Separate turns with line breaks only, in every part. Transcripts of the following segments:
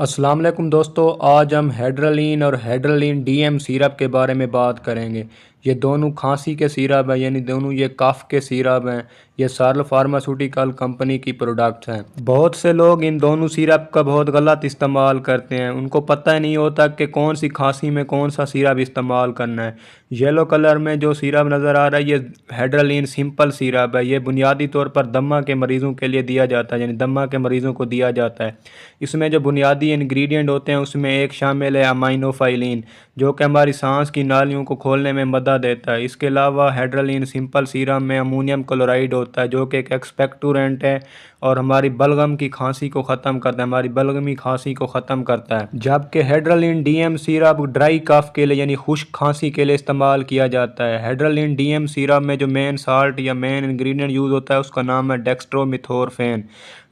अस्सलाम वालेकुम दोस्तों, आज हम हेड्रलिन और हेड्रलिन डीएम सिरप के बारे में बात करेंगे। ये दोनों खांसी के सिरप हैं, यानी दोनों ये कफ के सिरप हैं। ये सार्ल फार्मास्यूटिकल कंपनी की प्रोडक्ट्स हैं। बहुत से लोग इन दोनों सिरप का बहुत गलत इस्तेमाल करते हैं। उनको पता ही नहीं होता कि कौन सी खांसी में कौन सा सिरप इस्तेमाल करना है। येलो कलर में जो सिरप नज़र आ रहा है, ये हेड्रलिन सिंपल सिरप है। ये बुनियादी तौर पर दमा के मरीज़ों के लिए दिया जाता है, यानी दमा के मरीज़ों को दिया जाता है। इसमें जो बुनियादी इंग्रेडिएंट होते हैं उसमें एक शामिल है अमाइनोफाइलिन, जो कि हमारी सांस की नालियों को खोलने में मदद देता है। इसके अलावा हेड्रलिन सिंपल सीरम में अमोनियम क्लोराइड होता है, जो कि एक एक्सपेक्टोरेंट है और हमारी बलगम की खांसी को ख़त्म करता है, हमारी बलगमी खांसी को ख़त्म करता है। जबकि हेड्रलिन डीएम सिरप ड्राई कफ के लिए यानी खुश्क खांसी के लिए इस्तेमाल किया जाता है। हेड्रलिन डीएम सिरप में जो मेन साल्ट या मेन इंग्रेडिएंट यूज़ होता है उसका नाम है डेक्स्ट्रोमिथोरफेन।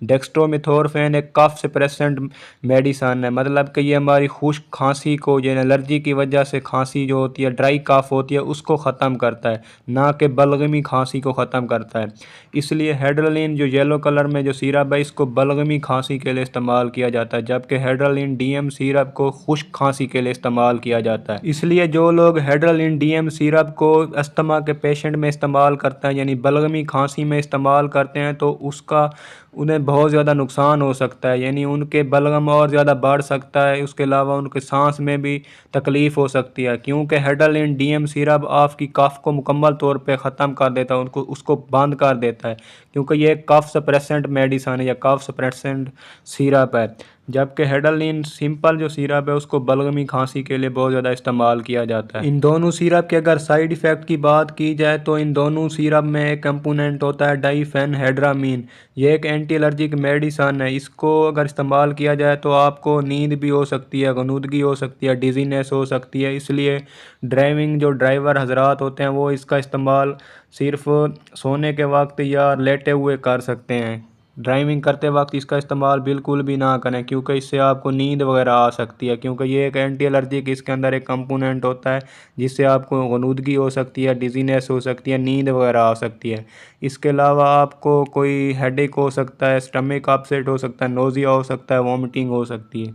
डेक्स्ट्रोमिथोरफेन एक कफ सप्रेसेंट मेडिसन है, मतलब कि ये हमारी खुश्क खांसी को, यानी एलर्जी की वजह से खांसी जो होती है, ड्राई कफ होती है, उसको ख़त्म करता है, ना कि बलगमी खांसी को ख़त्म करता है। इसलिए हेड्रलिन जो येलो कलर में जो सिरप है, इसको बलगमी खांसी के लिए इस्तेमाल किया जाता है, जबकि हेड्रलिन डीएम सिरप को खुश्क खांसी के लिए इस्तेमाल किया जाता है। इसलिए जो लोग हेड्रलिन डीएम सिरप को अस्थमा के पेशेंट में इस्तेमाल करते हैं, यानी बलगमी खांसी में इस्तेमाल करते हैं, तो उसका उन्हें बहुत ज़्यादा नुकसान हो सकता है, यानी उनके बलगम और ज़्यादा बढ़ सकता है। उसके अलावा उनके सांस में भी तकलीफ़ हो सकती है, क्योंकि हेड्रलिन डीएम सिरप आपकी कफ को मुकम्मल तौर पे ख़त्म कर देता है, उनको उसको बंद कर देता है, क्योंकि ये कफ सप्रेसेंट मेडिसन है या कफ सप्रेसेंट सिरप है। जबकि हेड्रलिन सिंपल जो सिरप है उसको बलगमी खांसी के लिए बहुत ज़्यादा इस्तेमाल किया जाता है। इन दोनों सिरप के अगर साइड इफ़ेक्ट की बात की जाए तो इन दोनों सिरप में एक कंपोनेंट होता है डाइफेनहेड्रामीन। ये एक एंटी एलर्जिक मेडिसन है। इसको अगर इस्तेमाल किया जाए तो आपको नींद भी हो सकती है, गनूदगी हो सकती है, डिजीनेस हो सकती है। इसलिए ड्राइविंग जो ड्राइवर हजरात होते हैं वो इसका इस्तेमाल सिर्फ सोने के वक्त या लेटे हुए कर सकते हैं। ड्राइविंग करते वक्त इसका इस्तेमाल बिल्कुल भी ना करें, क्योंकि इससे आपको नींद वगैरह आ सकती है, क्योंकि ये एक एंटी एलर्जिक इसके अंदर एक कंपोनेंट होता है जिससे आपको गनूदगी हो सकती है, डिजीनेस हो सकती है, नींद वगैरह आ सकती है। इसके अलावा आपको कोई हेडेक हो सकता है, स्टमक अपसेट हो सकता है, नोज़िया हो सकता है, वॉमिटिंग हो सकती है।